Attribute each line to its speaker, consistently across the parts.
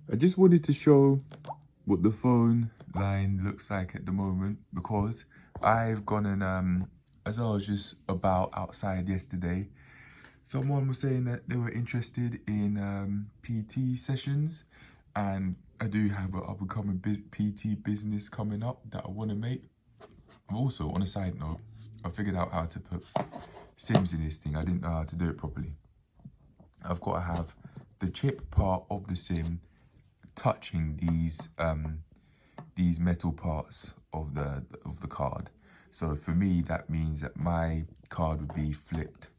Speaker 1: I just wanted to show what the phone line looks like at the moment, because I've gone and as I was just about outside yesterday, someone was saying that they were interested in PT sessions, and I do have an up and coming PT business coming up that I want to make. Also, on a side note, I figured out how to put sims in this thing. I didn't know how to do it properly. I've got to have the chip part of the sim touching these metal parts of the card. So for me, that means that my card would be flipped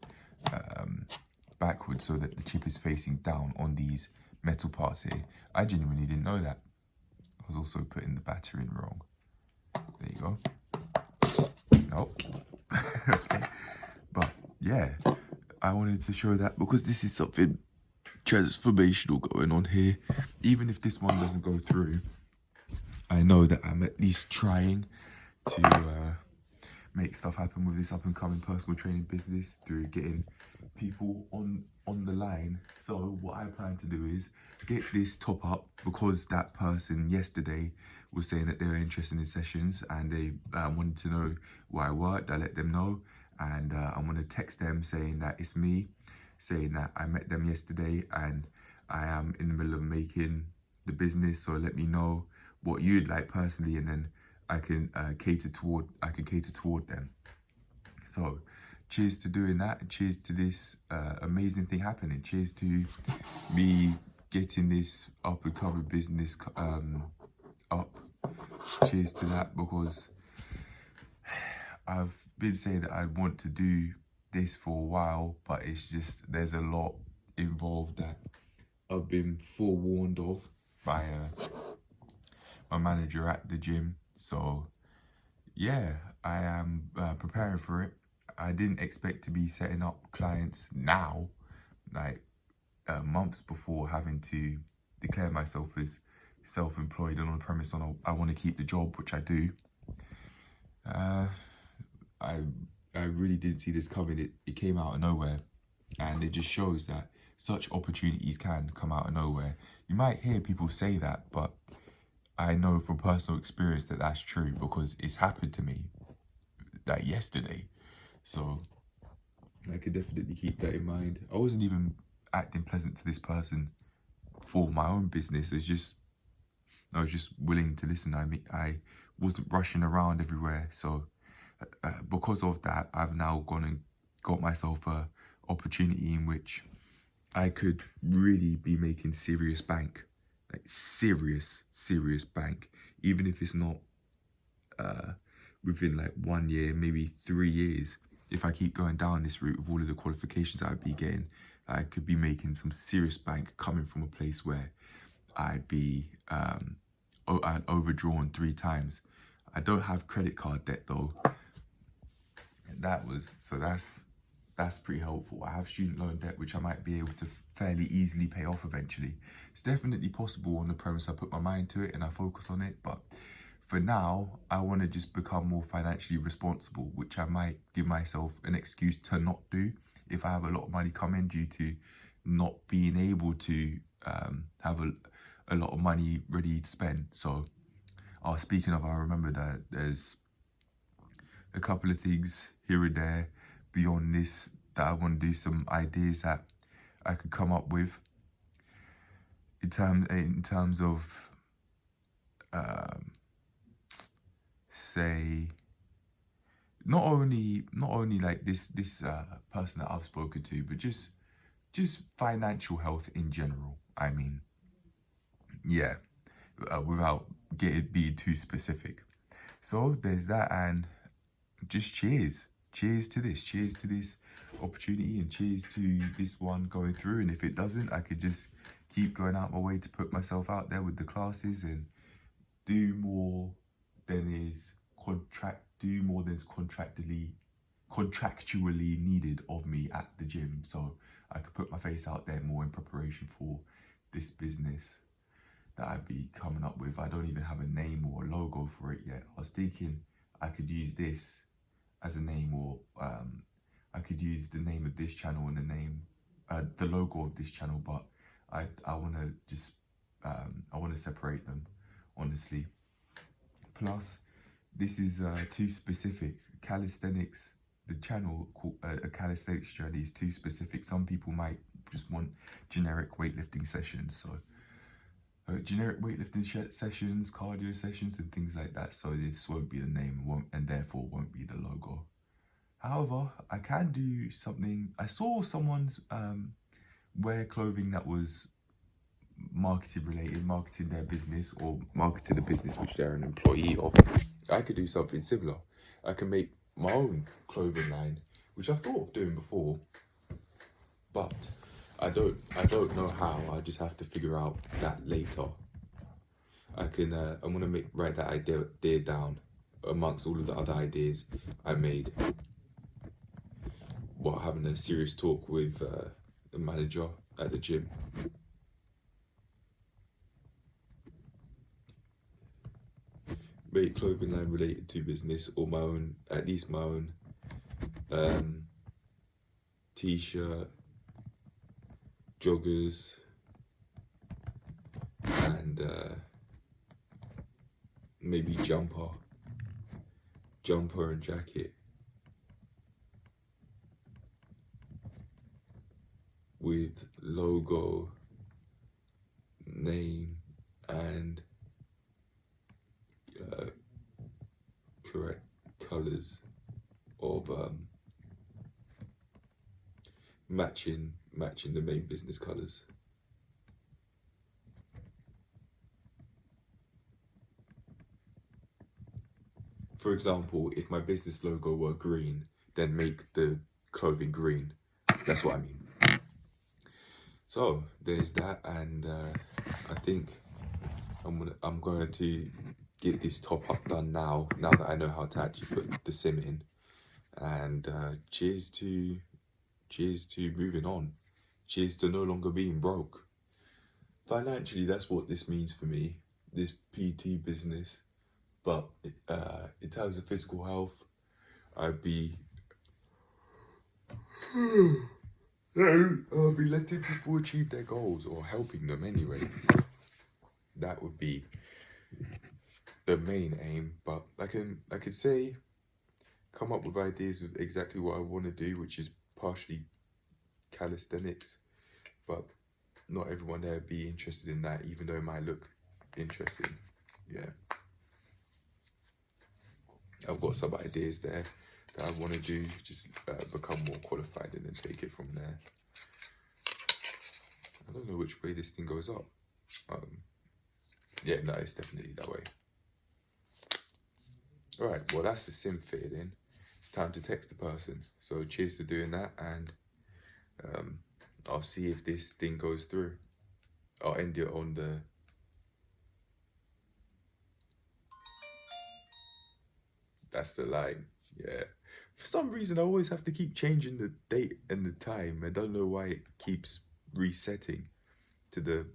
Speaker 1: backwards so that the chip is facing down on these metal parts here. I genuinely didn't know that. I was also putting the battery in wrong. There you go. Nope. Okay. But yeah, I wanted to show that because this is something transformational going on here. Even if this one doesn't go through, I know that I'm at least trying to make stuff happen with this up and coming personal training business through getting people on the line. So what I plan to do is get this top up, because that person yesterday was saying that they were interested in sessions and they wanted to know where I worked. I let them know, and I'm gonna text them saying that it's me, saying that I met them yesterday and I am in the middle of making the business, so let me know what you'd like personally, and then I can cater toward them. So cheers to doing that. Cheers to this amazing thing happening. Cheers to me getting this up and coming business up. Cheers to that, because I've been saying that I want to do this for a while, but it's just there's a lot involved that I've been forewarned of by my manager at the gym. So yeah, I am preparing for it. I didn't expect to be setting up clients now, like months before having to declare myself as self-employed and on the premise on I want to keep the job, which I do. I really didn't see this coming. It came out of nowhere, and it just shows that such opportunities can come out of nowhere. You might hear people say that, but I know from personal experience that that's true, because it's happened to me like yesterday. So I could definitely keep that in mind. I wasn't even acting pleasant to this person for my own business. I was just willing to listen. I mean, I wasn't rushing around everywhere. So because of that, I've now gone and got myself a opportunity in which I could really be making serious bank, like serious bank, even if it's not within like 1 year, maybe 3 years. If I keep going down this route with all of the qualifications I'd be getting, I could be making some serious bank coming from a place where I'd be I'd overdrawn 3 times. I don't have credit card debt though. That's pretty helpful. I have student loan debt, which I might be able to fairly easily pay off eventually. It's definitely possible on the premise I put my mind to it and I focus on it. But for now, I want to just become more financially responsible, which I might give myself an excuse to not do if I have a lot of money come in due to not being able to have a lot of money ready to spend. So, speaking of, I remember that there's a couple of things here and there beyond this that I want to do, some ideas that I could come up with in terms of say not only like this person that I've spoken to, but just financial health in general. I mean, yeah, without being too specific. So there's that, and just cheers to this opportunity, and cheers to this one going through. And if it doesn't, I could just keep going out my way to put myself out there with the classes and do more than is contractually needed of me at the gym, so I could put my face out there more in preparation for this business that I'd be coming up with. I don't even have a name or a logo for it yet. I was thinking I could use this as a name, or I could use the name of this channel and the logo of this channel, but I want to just separate them, honestly. Plus, this is too specific. Calisthenics, the channel called a calisthenics journey is too specific. Some people might just want generic weightlifting sessions, so generic weightlifting sessions, cardio sessions, and things like that. So this won't be the name, and therefore won't be the logo. However, I can do something. I saw someone's wear clothing that was marketing related, marketing their business or marketing the business which they're an employee of. I could do something similar. I can make my own clothing line, which I've thought of doing before, but I don't know how. I just have to figure out that later. I'm gonna write that idea down amongst all of the other ideas I made while having a serious talk with the manager at the gym. Make clothing line related to business, or my own, at least my own t-shirt, joggers, and maybe jumper and jacket with logo, name, and correct colors of matching the main business colors. For example, if my business logo were green, then make the clothing green. That's what I mean. So there's that, and I think I'm going to get this top up done now that I know how to actually put the sim in. And cheers to moving on. Cheers to no longer being broke. Financially, that's what this means for me, this PT business. But in terms of physical health, I'll be letting people achieve their goals, or helping them anyway. That would be the main aim. But I could say, come up with ideas of exactly what I want to do, which is partially calisthenics, but not everyone there be interested in that, even though it might look interesting. Yeah, I've got some ideas there that I want to do, just become more qualified and then take it from there. I don't know which way this thing goes up. Yeah, no, it's definitely that way. All right, well, that's the sim fitted in. It's time to text the person. So cheers to doing that, and I'll see if this thing goes through. I'll end it on the... That's the line, yeah. For some reason, I always have to keep changing the date and the time. I don't know why it keeps resetting to the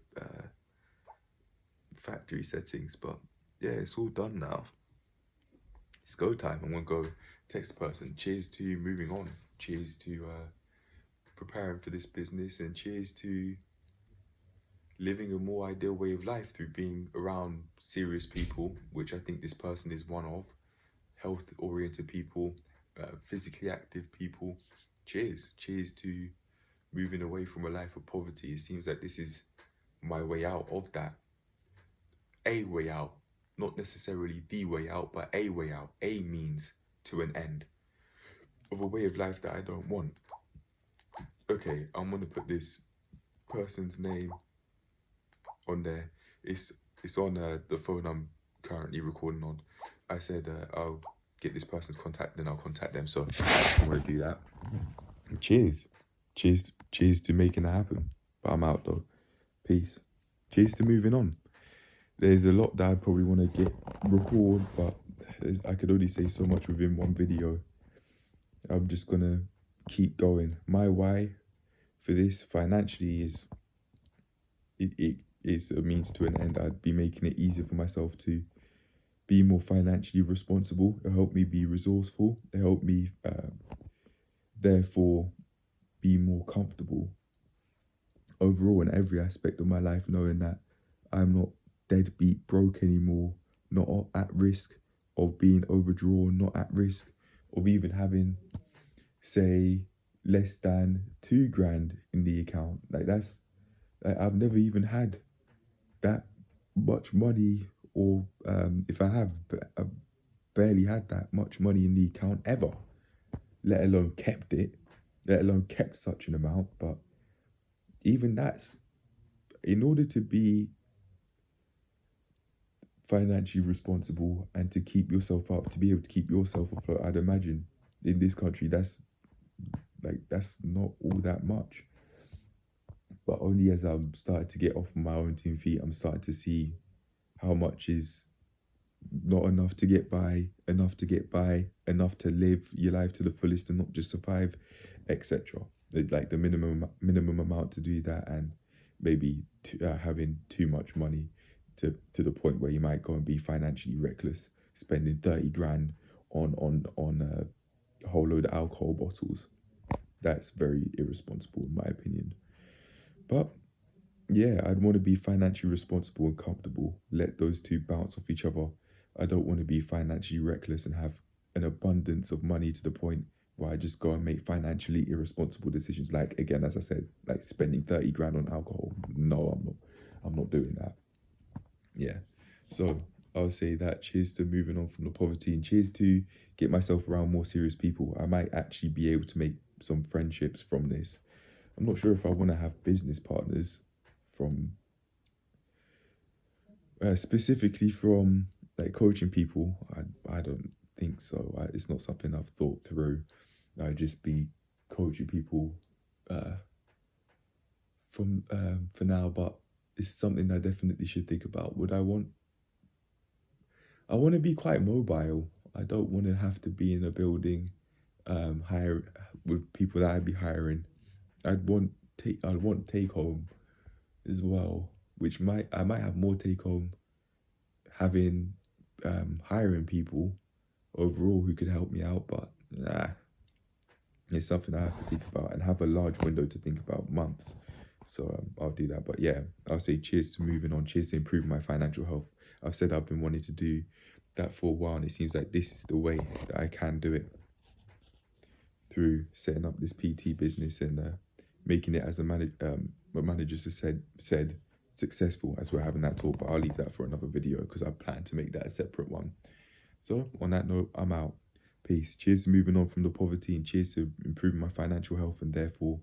Speaker 1: factory settings, but yeah, it's all done now. It's go time. I'm gonna go text the person. Cheers to moving on. Cheers to preparing for this business, and cheers to living a more ideal way of life through being around serious people, which I think this person is one of. Health-oriented people, physically active people. Cheers to moving away from a life of poverty. It seems like this is my way out of that. A way out, not necessarily the way out, but a way out. A means to an end of a way of life that I don't want. Okay, I'm gonna put this person's name on there. It's on the phone I'm currently recording on. I said I'll get this person's contact, then I'll contact them. So I'm gonna do that. Cheers to making that happen. But I'm out though. Peace. Cheers to moving on. There's a lot that I probably want to record, but I could only say so much within one video. I'm just gonna keep going. My why for this financially is it is a means to an end. I'd be making it easier for myself to be more financially responsible. It'll help me be resourceful. It'll help me therefore be more comfortable overall in every aspect of my life, knowing that I'm not deadbeat broke anymore, not at risk of being overdrawn, not at risk of even having, say, less than 2 grand in the account. Like I've never even had that much money, or if I have, I've barely had that much money in the account ever, let alone kept it, let alone kept such an amount. But even that's, in order to be financially responsible and to keep yourself up, to be able to keep yourself afloat, I'd imagine in this country, that's not all that much. But only as I'm starting to get off my own 2 feet, I'm starting to see how much is not enough to get by, enough to live your life to the fullest and not just survive, etc. Like the minimum amount to do that, and maybe having too much money to the point where you might go and be financially reckless, spending 30 grand on a whole load of alcohol bottles. That's very irresponsible in my opinion. But yeah, I'd want to be financially responsible and comfortable. Let those two bounce off each other. I don't want to be financially reckless and have an abundance of money to the point where I just go and make financially irresponsible decisions. Like, again, as I said, like spending 30 grand on alcohol. No, I'm not doing that. Yeah. So I'll say that. Cheers to moving on from the poverty, and cheers to get myself around more serious people. I might actually be able to make some friendships from this. I'm not sure if I want to have business partners from specifically from like coaching people. I don't think so. It's not something I've thought through. I'd just be coaching people from for now, but it's something I definitely should think about. I want to be quite mobile. I don't want to have to be in a building hire with people that I'd be hiring. I'd want take home as well, which I might have more take home having hiring people overall who could help me out, but it's something I have to think about and have a large window to think about, months. So I'll do that. But yeah, I'll say cheers to moving on. Cheers to improving my financial health. I've said I've been wanting to do that for a while, and it seems like this is the way that I can do it, through setting up this PT business and making it, as a manager said, successful, as we're having that talk. But I'll leave that for another video because I plan to make that a separate one. So on that note, I'm out. Peace. Cheers to moving on from the poverty, and cheers to improving my financial health, and therefore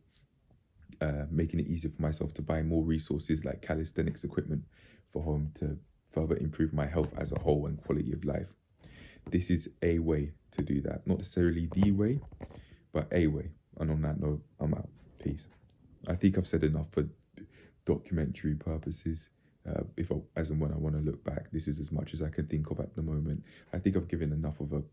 Speaker 1: making it easier for myself to buy more resources like calisthenics equipment for home to further improve my health as a whole and quality of life. This is a way to do that. Not necessarily the way, but a way. And on that note, I'm out. Peace. I think I've said enough for documentary purposes. As and when I want to look back, this is as much as I can think of at the moment. I think I've given enough of